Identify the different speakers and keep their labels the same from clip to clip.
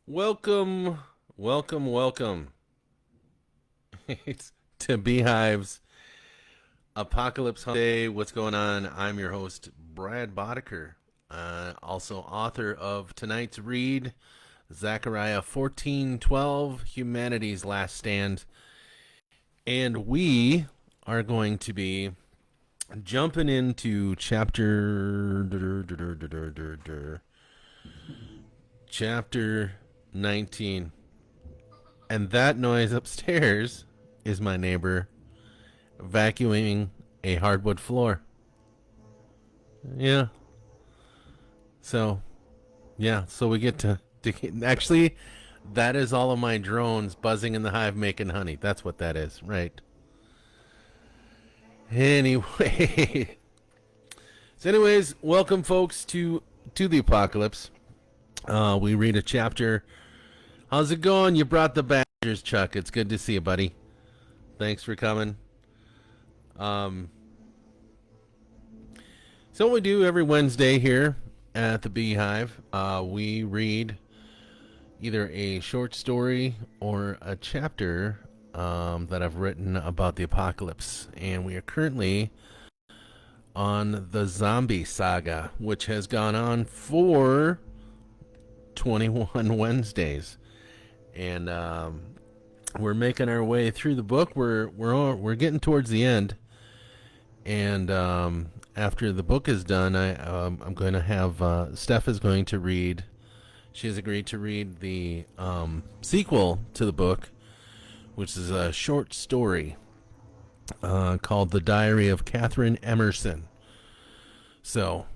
Speaker 1: Welcome, welcome. It's to b.hive's Apocalypse Day. What's going on? I'm your host, Brad Bodeker, also author of tonight's read, Zechariah 14:12, Humanity's Last Stand. And we are going to be jumping into chapter 19. And that noise upstairs is my neighbor vacuuming a hardwood floor. Yeah. So, so we get to actually, that is all of my drones buzzing in the hive making honey. That's what that is, right? Anyway. Anyways, welcome folks to the apocalypse. We read a chapter. How's it going? You brought the Badgers, Chuck. It's good to see you, buddy. Thanks for coming. So what we do every Wednesday here at the b.hive, we read either a short story or a chapter that I've written about the apocalypse. And we are currently on the zombie saga, which has gone on for 21 Wednesdays. And we're making our way through the book. We're getting towards the end, and after the book is done, I'm going to have Steph is going to read. She has agreed to read the sequel to the book, which is a short story called "The Diary of Kris Emerson." So,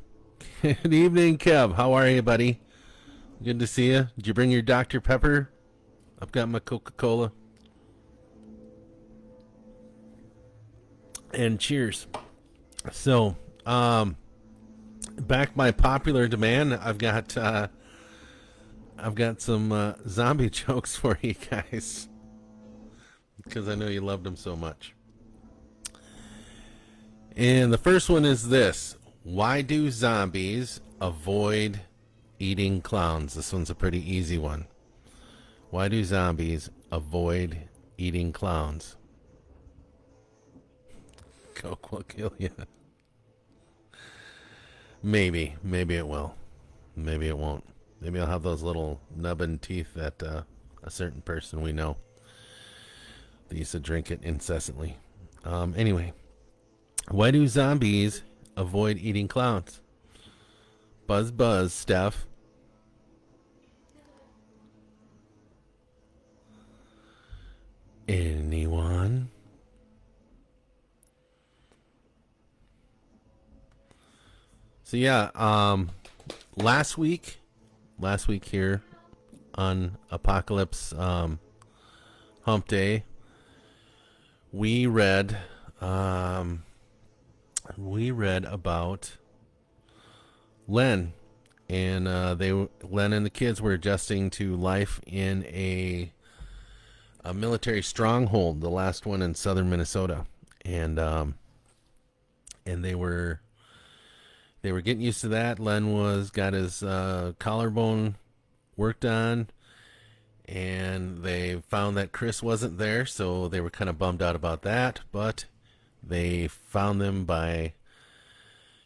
Speaker 1: good evening, Kev. How are you, buddy? Good to see you. Did you bring your Dr. Pepper? I've got my Coca-Cola. And cheers. So, back by popular demand, I've got some zombie jokes for you guys because I know you loved them so much. And the first one is this: why do zombies avoid eating clowns? This one's a pretty easy one. Why do zombies avoid eating clowns? Coke will kill you. Maybe it will. Maybe it won't. Maybe I'll have those little nubbin teeth that a certain person we know. They used to drink it incessantly. Anyway, why do zombies avoid eating clowns? Buzz, Steph. Anyone? So last week here on Apocalypse Humpday, we read about Len, and Len and the kids were adjusting to life in a military stronghold, the last one in southern Minnesota, and they were getting used to that. Len got his collarbone worked on, and they found that Kris wasn't there, so they were kind of bummed out about that. But they found them by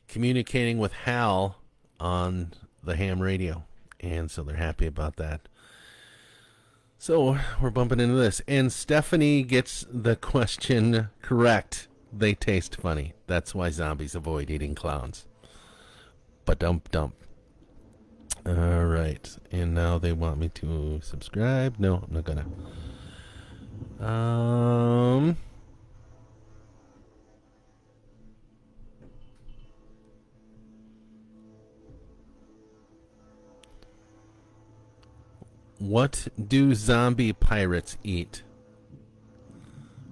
Speaker 1: communicating with Hal on the ham radio, and so they're happy about that. So we're bumping into this, and Stephanie gets the question correct. They taste funny. That's why zombies avoid eating clowns. But dump. All right, and now they want me to subscribe. No, I'm not gonna. What do zombie pirates eat?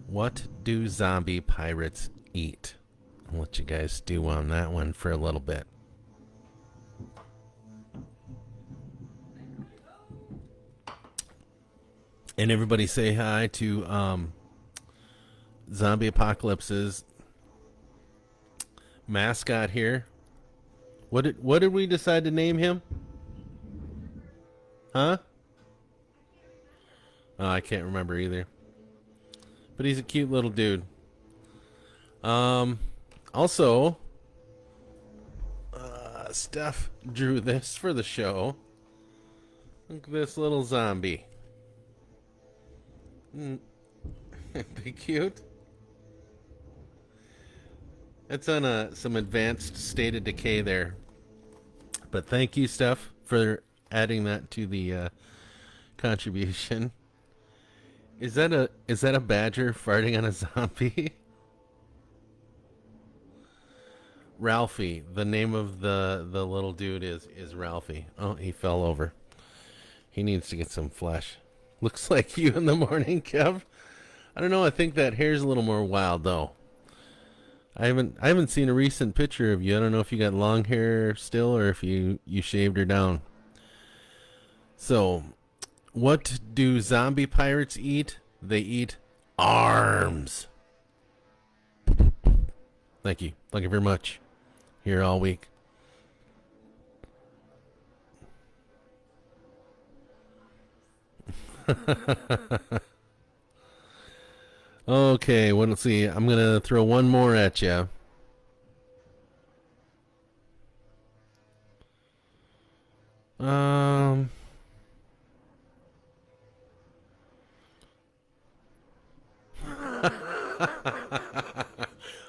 Speaker 1: What do zombie pirates eat? I'll let you guys stew on that one for a little bit. And everybody say hi to Zombie Apocalypse's mascot here. What did we decide to name him? Huh? I can't remember either. But he's a cute little dude. Also, Steph drew this for the show. Look at this little zombie. Be cute. It's on some advanced state of decay there. But thank you, Steph, for adding that to the contribution. Is that a badger farting on a zombie? Ralphie. The name of the little dude is Ralphie. Oh, he fell over. He needs to get some flesh. Looks like you in the morning, Kev. I don't know. I think that hair's a little more wild though. I haven't seen a recent picture of you. I don't know if you got long hair still or if you shaved her down. So, what do zombie pirates eat? They eat arms. Thank you. Thank you very much. Here all week. Okay, well, let's see. I'm going to throw one more at you.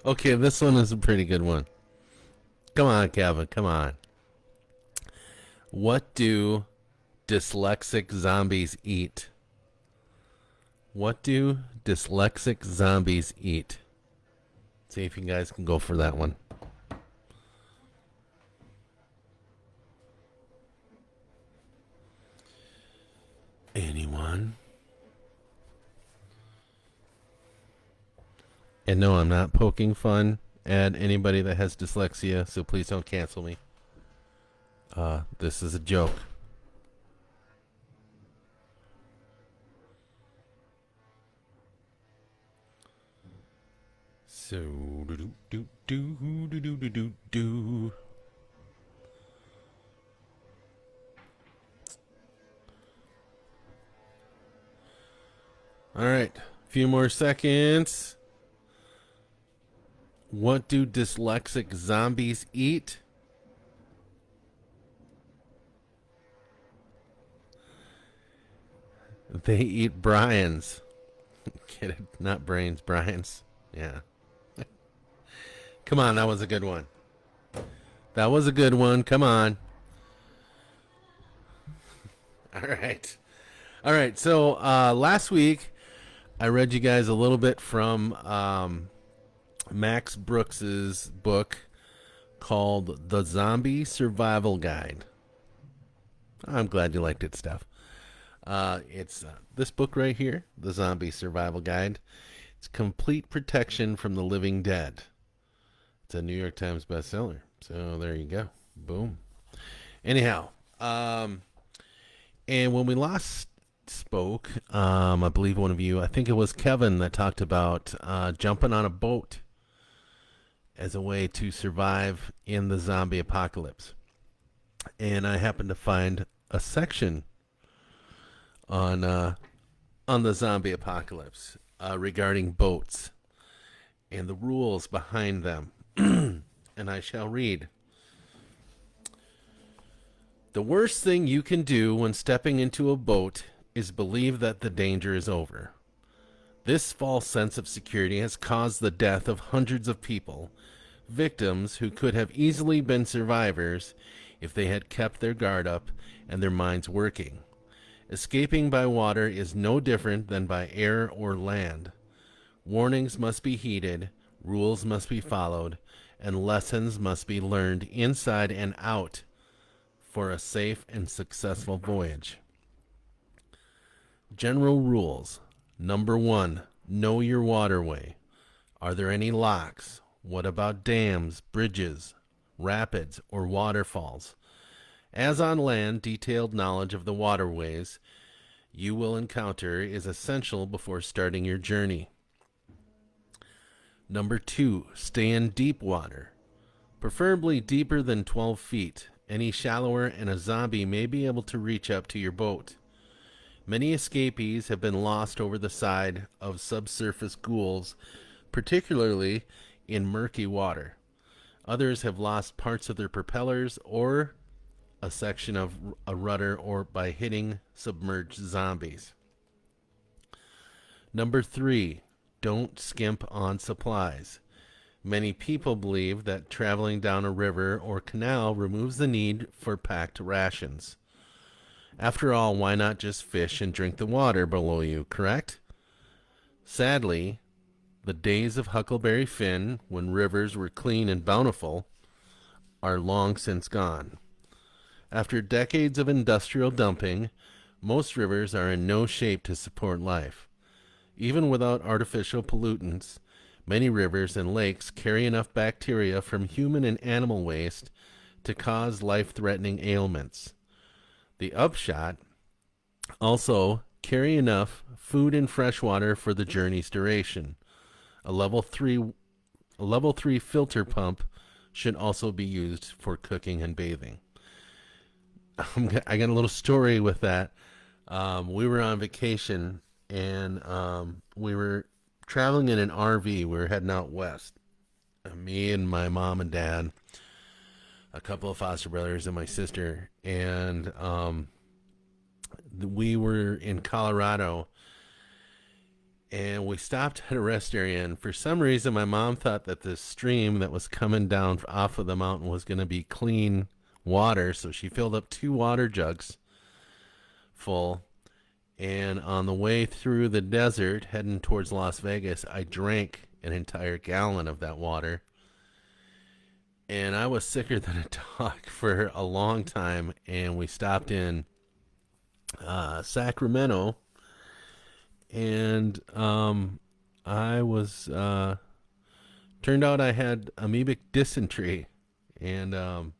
Speaker 1: Okay, this one is a pretty good one. Come on, Kevin. Come on. What do dyslexic zombies eat? What do dyslexic zombies eat? See if you guys can go for that one. Anyone? And no, I'm not poking fun at anybody that has dyslexia, so please don't cancel me. This is a joke. So do. All right, a few more seconds. What do dyslexic zombies eat? They eat Brian's. Get it? Not brains, Brian's. Yeah. Come on, that was a good one. That was a good one. Come on. All right. All right. So last week, I read you guys a little bit from Max Brooks's book called The Zombie Survival Guide. I'm glad you liked it, Steph. It's this book right here, The Zombie Survival Guide. It's Complete Protection from the Living Dead. It's a New York Times bestseller. So there you go. Boom. Anyhow, and when we last spoke, I believe one of you, I think it was Kevin, that talked about jumping on a boat as a way to survive in the zombie apocalypse. And I happened to find a section on the zombie apocalypse regarding boats and the rules behind them. And I shall read. The worst thing you can do when stepping into a boat is believe that the danger is over. This false sense of security has caused the death of hundreds of people, victims who could have easily been survivors if they had kept their guard up and their minds working. Escaping by water is no different than by air or land. Warnings must be heeded, rules must be followed, and lessons must be learned inside and out for a safe and successful voyage. General rules. Number 1, know your waterway. Are there any locks? What about dams, bridges, rapids, or waterfalls? As on land, detailed knowledge of the waterways you will encounter is essential before starting your journey. Number 2, stay in deep water, preferably deeper than 12 feet. Any shallower and a zombie may be able to reach up to your boat. Many escapees have been lost over the side of subsurface ghouls, particularly in murky water. Others have lost parts of their propellers or a section of a rudder or by hitting submerged zombies. Number 3, don't skimp on supplies. Many people believe that traveling down a river or canal removes the need for packed rations. After all, why not just fish and drink the water below you, correct? Sadly, the days of Huckleberry Finn, when rivers were clean and bountiful, are long since gone. After decades of industrial dumping, most rivers are in no shape to support life. Even without artificial pollutants, many rivers and lakes carry enough bacteria from human and animal waste to cause life-threatening ailments. The upshot, also carry enough food and fresh water for the journey's duration. A level 3 filter pump should also be used for cooking and bathing. I got a little story with that. We were on vacation and we were traveling in an RV. We were heading out west. Me and my mom and dad, a couple of foster brothers, and my sister. And we were in Colorado. And we stopped at a rest area. And for some reason, my mom thought that the stream that was coming down off of the mountain was going to be clean water. So she filled up 2 water jugs full. And on the way through the desert, heading towards Las Vegas, I drank an entire gallon of that water. And I was sicker than a dog for a long time. And we stopped in Sacramento. And I was, turned out I had amoebic dysentery. And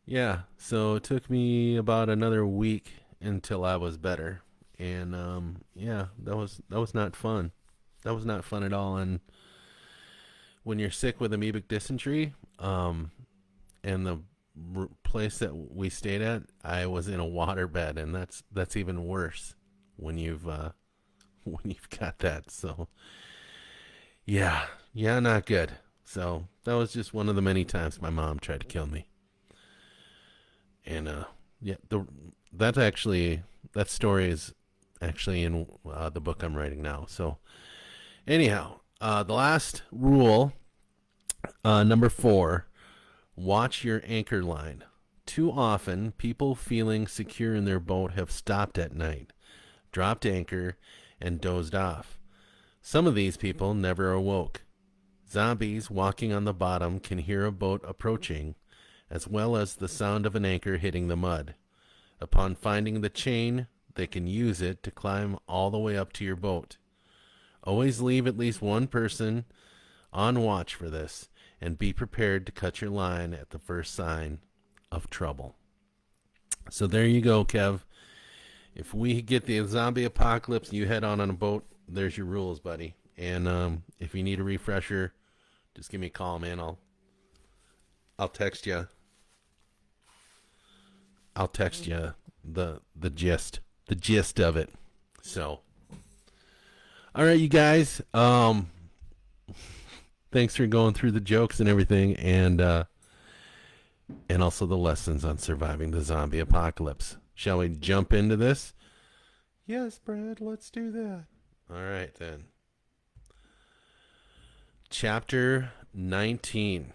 Speaker 1: yeah, so it took me about another week until I was better. And yeah, that was not fun. That was not fun at all. And when you're sick with amoebic dysentery, and the place that we stayed at, I was in a waterbed, and that's even worse when you've got that. So yeah, not good. So that was just one of the many times my mom tried to kill me. And yeah, that story is actually in the book I'm writing now. So anyhow, the last rule, number 4, watch your anchor line. Too often, people feeling secure in their boat have stopped at night, dropped anchor, and dozed off. Some of these people never awoke. Zombies walking on the bottom can hear a boat approaching, as well as the sound of an anchor hitting the mud. Upon finding the chain, they can use it to climb all the way up to your boat. Always leave at least one person on watch for this, and be prepared to cut your line at the first sign of trouble. So there you go, Kev. If we get the zombie apocalypse and you head on a boat, there's your rules, buddy. And if you need a refresher, just give me a call, man. I'll text you. I'll text you the gist of it. So, all right, you guys. Thanks for going through the jokes and everything, and also the lessons on surviving the zombie apocalypse. Shall we jump into this? Yes, Brad, let's do that. All right, then. Chapter 19.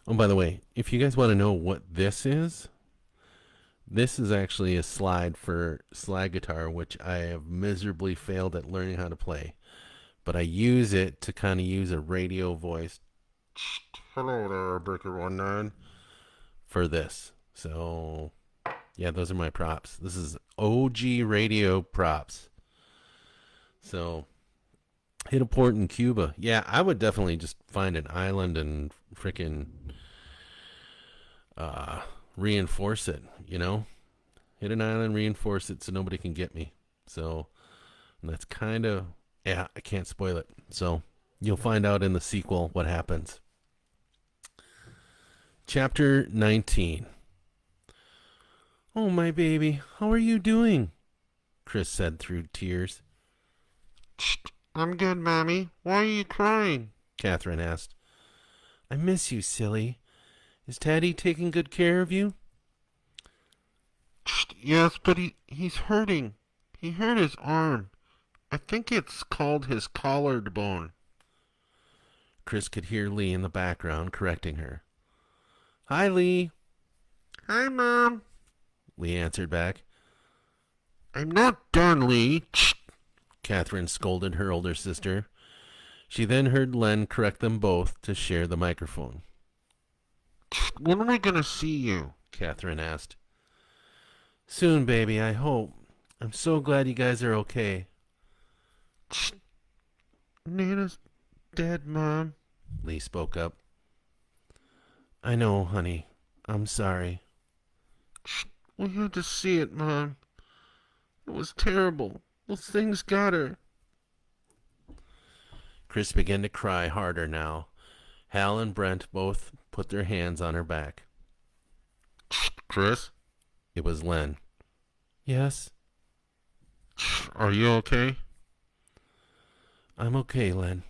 Speaker 1: Oh, by the way, if you guys want to know what this is actually a slide for slide guitar, which I have miserably failed at learning how to play. But I use it to kind of use a radio voice. Hello there, Bodeker for this. So, yeah, those are my props. This is OG radio props. So, hit a port in Cuba. Yeah, I would definitely just find an island and freaking reinforce it, you know? Hit an island, reinforce it so nobody can get me. So, and that's kind of, yeah, I can't spoil it. So, you'll find out in the sequel what happens. Chapter 19. Oh, my baby, how are you doing? Kris said through tears.
Speaker 2: I'm good, Mommy. Why are you crying?
Speaker 1: Catherine asked. I miss you, silly. Is Taddy taking good care of you?
Speaker 2: Yes, but he's hurting. He hurt his arm. I think it's called his collard bone.
Speaker 1: Kris could hear Lee in the background correcting her. Hi, Lee.
Speaker 2: Hi, Mom.
Speaker 1: Lee answered back.
Speaker 2: I'm not done, Lee.
Speaker 1: Catherine scolded her older sister. She then heard Len correct them both to share the microphone.
Speaker 2: When am I going to see you?
Speaker 1: Catherine asked. Soon, baby, I hope. I'm so glad you guys are okay.
Speaker 2: Nana's dead, Mom.
Speaker 1: Lee spoke up. I know, honey. I'm sorry.
Speaker 2: We had to see it, Mom. It was terrible. Those things got her.
Speaker 1: Kris began to cry harder now. Hal and Brent both put their hands on her back.
Speaker 2: Kris?
Speaker 1: It was Len. Yes?
Speaker 2: Are you okay?
Speaker 1: I'm okay, Len.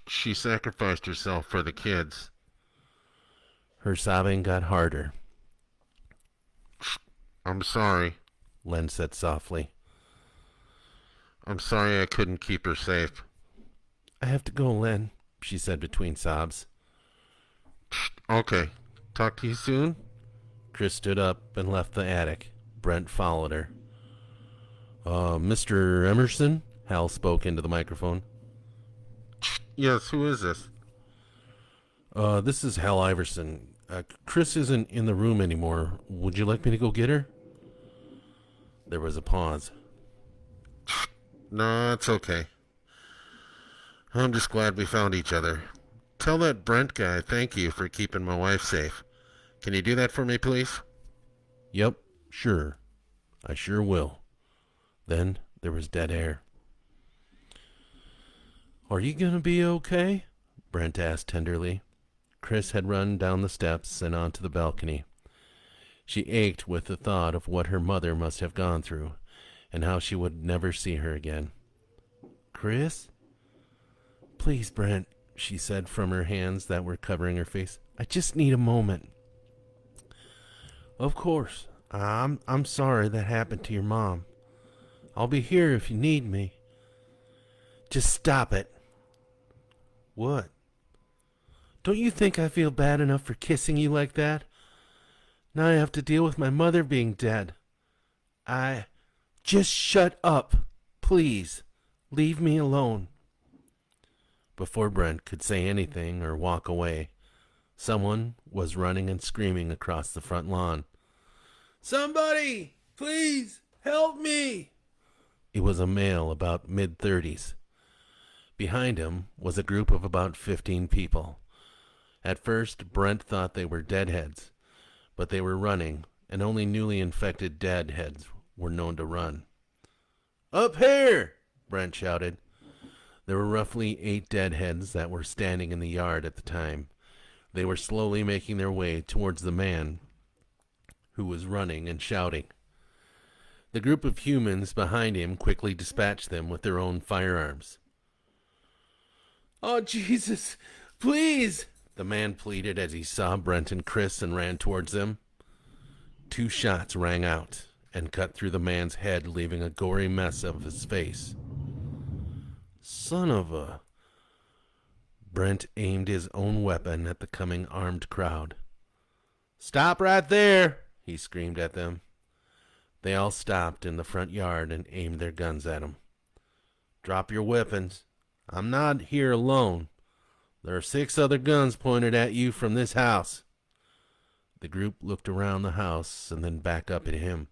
Speaker 2: She sacrificed herself for the kids.
Speaker 1: Her sobbing got harder.
Speaker 2: I'm sorry.
Speaker 1: Len said softly.
Speaker 2: I'm sorry I couldn't keep her safe.
Speaker 1: I have to go, Len, she said between sobs.
Speaker 2: Okay. Talk to you soon?
Speaker 1: Kris stood up and left the attic. Brent followed her. Mr. Emerson? Hal spoke into the microphone.
Speaker 2: Yes, who is this?
Speaker 1: This is Hal Iverson. Kris isn't in the room anymore. Would you like me to go get her? There was a pause.
Speaker 2: No, it's okay. I'm just glad we found each other. Tell that Brent guy thank you for keeping my wife safe. Can you do that for me, please?
Speaker 1: Yep, sure. I sure will. Then there was dead air. Are you gonna be okay? Brent asked tenderly. Kris had run down the steps and onto the balcony. She ached with the thought of what her mother must have gone through, and how she would never see her again. Kris? Please, Brent, she said from her hands that were covering her face. I just need a moment. Of course. I'm sorry that happened to your mom. I'll be here if you need me. Just stop it. What? Don't you think I feel bad enough for kissing you like that? Now I have to deal with my mother being dead. Just shut up. Please. Leave me alone. Before Brent could say anything or walk away, someone was running and screaming across the front lawn. Somebody! Please! Help me! It was a male about mid-30s. Behind him was a group of about 15 people. At first, Brent thought they were deadheads, but they were running, and only newly infected deadheads were known to run. Up here! Brent shouted. There were roughly 8 deadheads that were standing in the yard at the time. They were slowly making their way towards the man who was running and shouting. The group of humans behind him quickly dispatched them with their own firearms. Oh, Jesus, please, the man pleaded as he saw Brent and Kris and ran towards them. 2 shots rang out and cut through the man's head, leaving a gory mess of his face. Son of a... Brent aimed his own weapon at the coming armed crowd. Stop right there, he screamed at them. They all stopped in the front yard and aimed their guns at him. Drop your weapons. I'm not here alone. There are 6 other guns pointed at you from this house. The group looked around the house and then back up at him.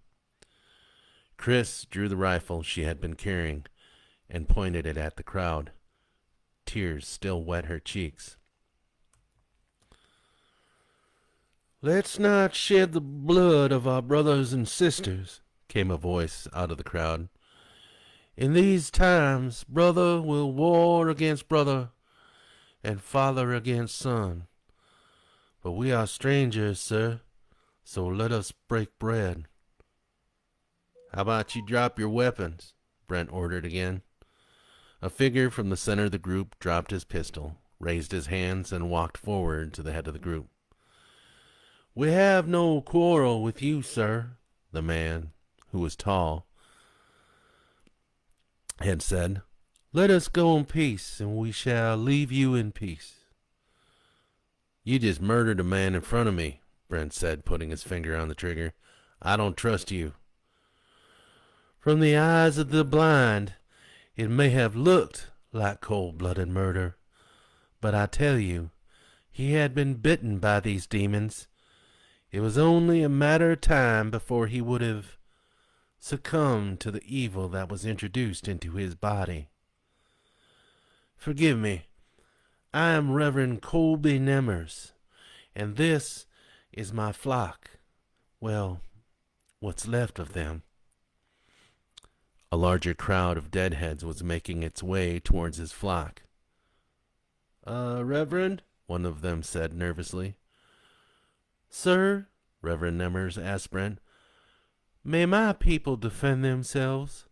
Speaker 1: Kris drew the rifle she had been carrying and pointed it at the crowd. Tears still wet her cheeks. Let's not shed the blood of our brothers and sisters, came a voice out of the crowd. In these times, brother will war against brother, and father against son. But we are strangers, sir. So let us break bread. How about you drop your weapons? Brent ordered again. A figure from the center of the group dropped his pistol, raised his hands, and walked forward to the head of the group. We have no quarrel with you, sir, the man, who was tall, had said. Let us go in peace, and we shall leave you in peace. You just murdered a man in front of me, Brent said, putting his finger on the trigger. I don't trust you. From the eyes of the blind, it may have looked like cold-blooded murder, but I tell you, he had been bitten by these demons. It was only a matter of time before he would have succumbed to the evil that was introduced into his body. Forgive me, I am Reverend Colby Nemmers, and this is my flock. Well, what's left of them. A larger crowd of deadheads was making its way towards his flock. Reverend? One of them said nervously. Sir, Reverend Nemmers asked Brent, may my people defend themselves?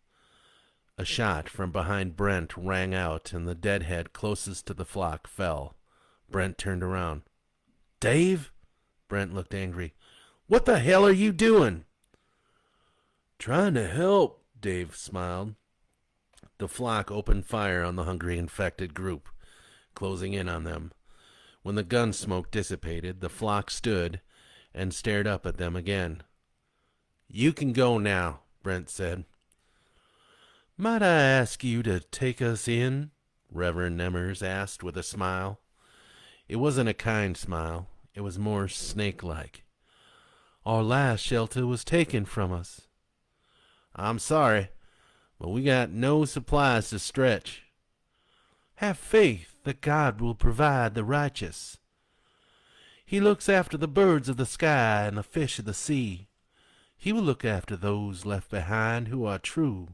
Speaker 1: A shot from behind Brent rang out, and the deadhead closest to the flock fell. Brent turned around. Dave? Brent looked angry. What the hell are you doing? Trying to help, Dave smiled. The flock opened fire on the hungry infected group, closing in on them. When the gun smoke dissipated, the flock stood and stared up at them again. You can go now, Brent said. Might I ask you to take us in? Reverend Nemmers asked with a smile. It wasn't a kind smile. It was more snake-like. Our last shelter was taken from us. I'm sorry, but we got no supplies to stretch. Have faith that God will provide the righteous. He looks after the birds of the sky and the fish of the sea. He will look after those left behind who are true.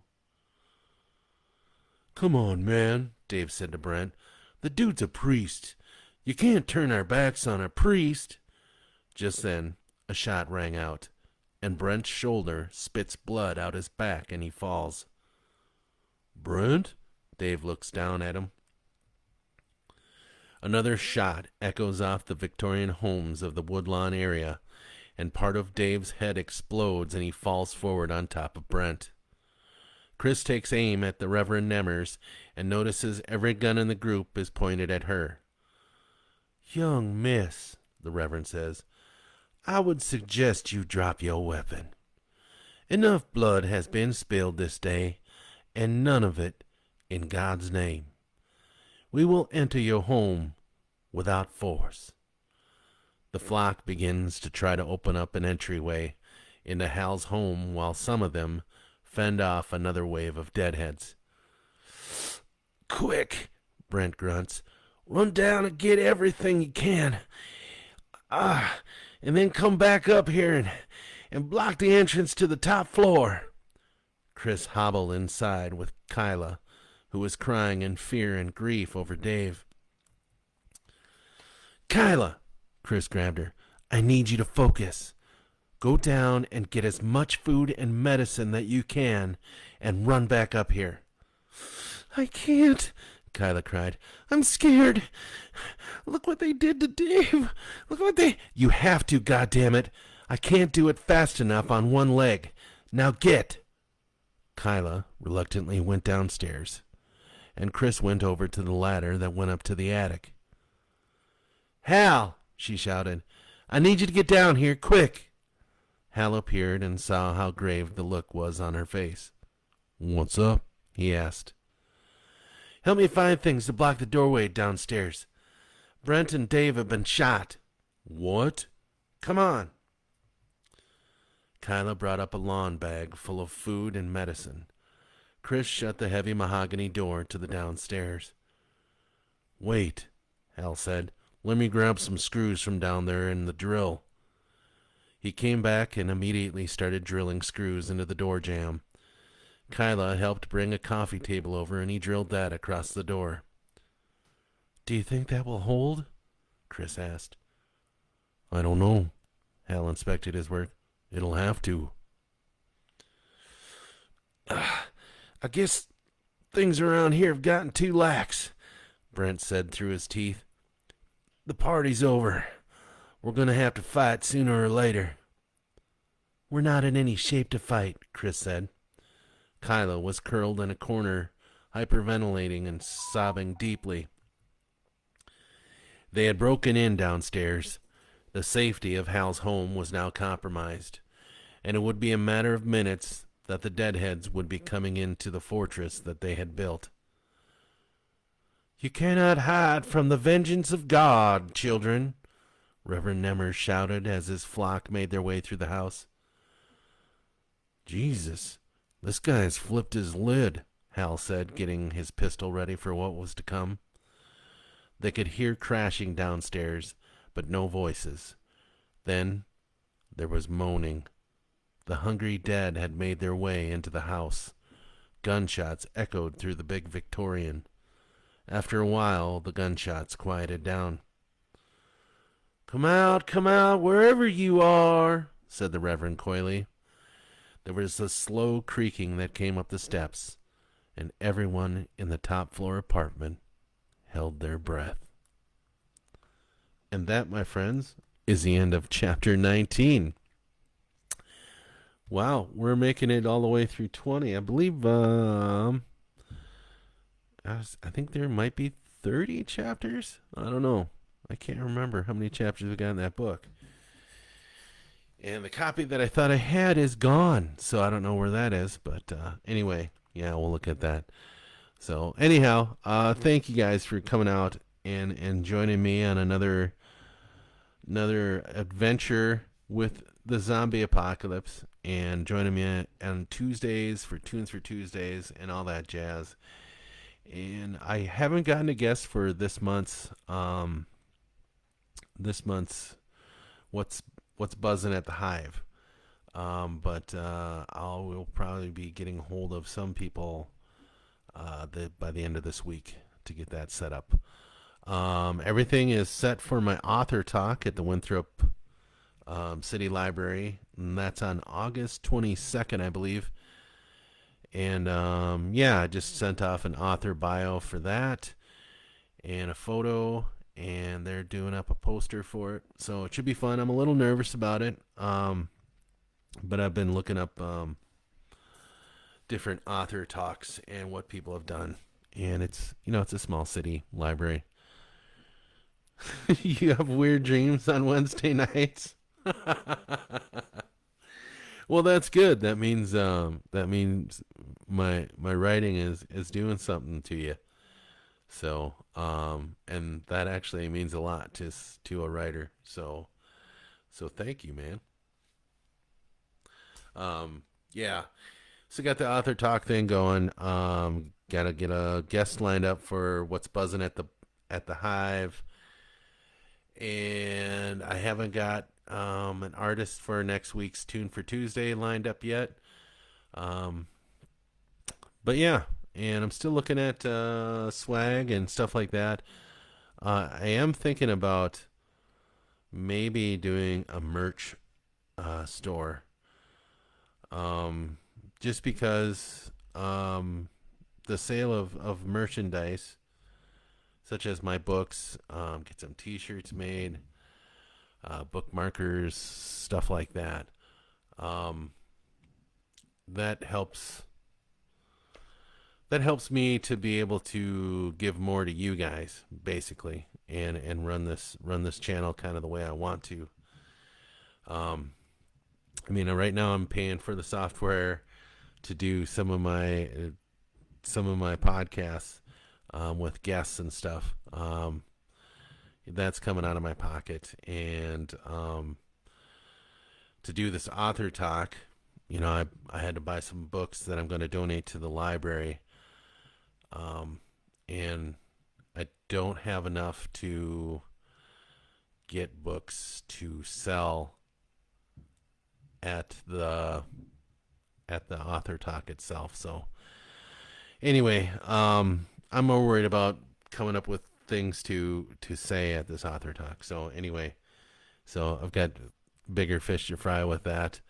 Speaker 1: Come on, man, Dave said to Brent. The dude's a priest. You can't turn our backs on a priest. Just then, a shot rang out, and Brent's shoulder spits blood out his back, and he falls. Brent? Dave looks down at him. Another shot echoes off the Victorian homes of the Woodlawn area, and part of Dave's head explodes, and he falls forward on top of Brent. Kris takes aim at the Reverend Nemmers and notices every gun in the group is pointed at her. Young miss, the Reverend says, I would suggest you drop your weapon. Enough blood has been spilled this day, and none of it in God's name. We will enter your home without force. The flock begins to try to open up an entryway into Hal's home while some of them fend off another wave of deadheads. Quick, Brent grunts. Run down and get everything you can. And then come back up here and block the entrance to the top floor. Kris hobbled inside with Kyla, who was crying in fear and grief over Dave. Kyla, Kris grabbed her. I need you to focus. Go down and get as much food and medicine that you can and run back up here. I can't, Kyla cried. I'm scared. Look what they did to Dave. Look what they... You have to, goddammit. I can't do it fast enough on one leg. Now get. Kyla reluctantly went downstairs, and Kris went over to the ladder that went up to the attic. Hal, she shouted. I need you to get down here, quick. Hal appeared and saw how grave the look was on her face. What's up? He asked. Help me find things to block the doorway downstairs. Brent and Dave have been shot. What? Come on. Kyla brought up a lawn bag full of food and medicine. Kris shut the heavy mahogany door to the downstairs. Wait, Hal said. Let me grab some screws from down there in the drill. He came back and immediately started drilling screws into the door jamb. Kyla helped bring a coffee table over, and he drilled that across the door. Do you think that will hold? Kris asked. I don't know, Hal inspected his work. It'll have to. I guess things around here have gotten too lax, Brent said through his teeth. The party's over. We're going to have to fight sooner or later. We're not in any shape to fight, Kris said. Kyla was curled in a corner, hyperventilating and sobbing deeply. They had broken in downstairs. The safety of Hal's home was now compromised, and it would be a matter of minutes that the deadheads would be coming into the fortress that they had built. You cannot hide from the vengeance of God, children, Reverend Nemmer shouted as his flock made their way through the house. Jesus, this guy's flipped his lid, Hal said, getting his pistol ready for what was to come. They could hear crashing downstairs, but no voices. Then there was moaning. The hungry dead had made their way into the house. Gunshots echoed through the big Victorian. After a while, the gunshots quieted down. Come out, wherever you are, said the Reverend coyly. There was a slow creaking that came up the steps, and everyone in the top floor apartment held their breath. And that, my friends, is the end of chapter 19. Wow, we're making it all the way through 20. I believe, I think there might be 30 chapters. I don't know. I can't remember how many chapters we got in that book. And the copy that I thought I had is gone, so I don't know where that is. But anyway, yeah, we'll look at that. So anyhow, thank you guys for coming out and joining me on another adventure with the zombie apocalypse, and joining me on Tuesdays for Tunes for Tuesdays and all that jazz. And I haven't gotten a guest for this month's what's buzzing at the hive, but I will probably be getting hold of some people by the end of this week to get that set up. Everything is set for my author talk at the Winthrop City Library, and that's on August 22nd, I believe. And yeah, I just sent off an author bio for that and a photo, and they're doing up a poster for it, so it should be fun. I'm a little nervous about it, but I've been looking up different author talks and what people have done, and it's a small city library. You have weird dreams on Wednesday nights. Well, that's good. That means my writing is doing something to you. So and that actually means a lot to a writer. So thank you, man. Yeah. So got the author talk thing going. Gotta get a guest lined up for what's buzzing at the hive. And I haven't got an artist for next week's Tune for Tuesday lined up yet. But yeah, and I'm still looking at swag and stuff like that. I am thinking about maybe doing a merch store. Just because the sale of merchandise, such as my books, get some t-shirts made, bookmarkers, stuff like that. That helps me to be able to give more to you guys, basically, and run this channel kind of the way I want to. I mean, right now I'm paying for the software to do some of my podcasts with guests and stuff. That's coming out of my pocket, and to do this author talk, I had to buy some books that I'm going to donate to the library, and I don't have enough to get books to sell at the author talk itself. So anyway, I'm more worried about coming up with things to say at this author talk. So anyway, so I've got bigger fish to fry with that.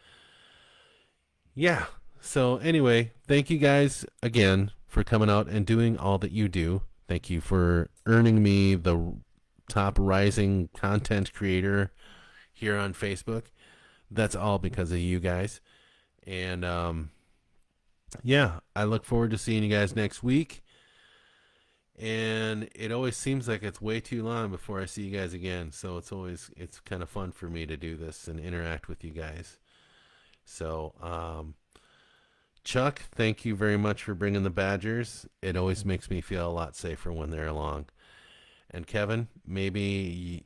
Speaker 1: Yeah. So anyway, thank you guys again for coming out and doing all that you do. Thank you for earning me the top rising content creator here on Facebook. That's all because of you guys. And yeah, I look forward to seeing you guys next week. And it always seems like it's way too long before I see you guys again. So it's kind of fun for me to do this and interact with you guys. So Chuck, thank you very much for bringing the Badgers. It always makes me feel a lot safer when they're along. And Kevin, maybe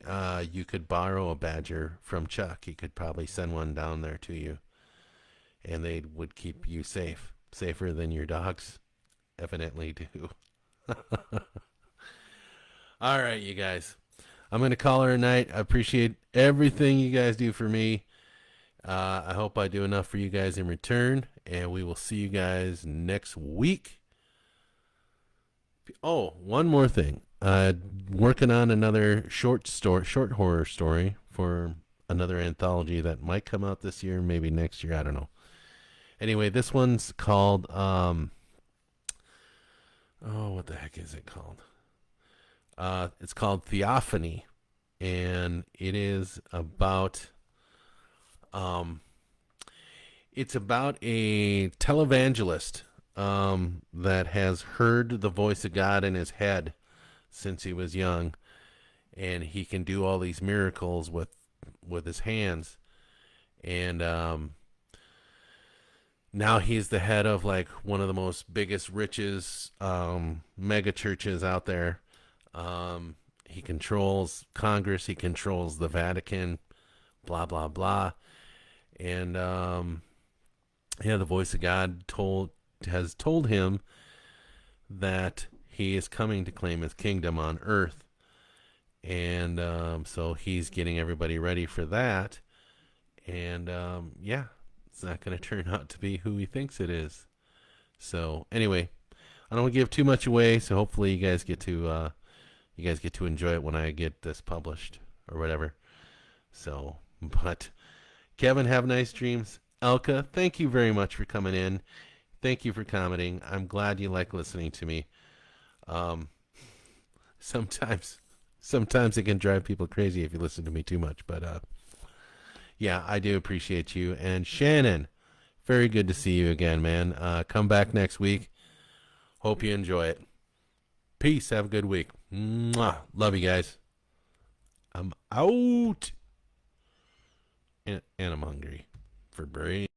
Speaker 1: you could borrow a Badger from Chuck. He could probably send one down there to you, and they would keep you safe, safer than your dogs evidently do. All right, you guys. I'm going to call her a night. I appreciate everything you guys do for me. I hope I do enough for you guys in return, and we will see you guys next week. Oh, one more thing. Working on another short horror story for another anthology that might come out this year, maybe next year. I don't know. Anyway, this one's called what the heck is it called? It's called Theophany, and it is about it's about a televangelist that has heard the voice of God in his head since he was young, and he can do all these miracles with his hands, and now he's the head of like one of the most biggest, richest mega churches out there. He controls Congress, he controls the Vatican, blah blah blah, and yeah, the voice of God has told him that he is coming to claim his kingdom on earth, and so he's getting everybody ready for that, and yeah, it's not going to turn out to be who he thinks it is. So anyway, I don't want to give too much away, so hopefully you guys get to enjoy it when I get this published or whatever. So, but Kevin, have nice dreams. Elka, thank you very much for coming in. Thank you for commenting. I'm glad you like listening to me. Sometimes it can drive people crazy if you listen to me too much, but yeah, I do appreciate you. And Shannon, very good to see you again, man. Come back next week. Hope you enjoy it. Peace. Have a good week. Mwah. Love you guys. I'm out. And I'm hungry for brain.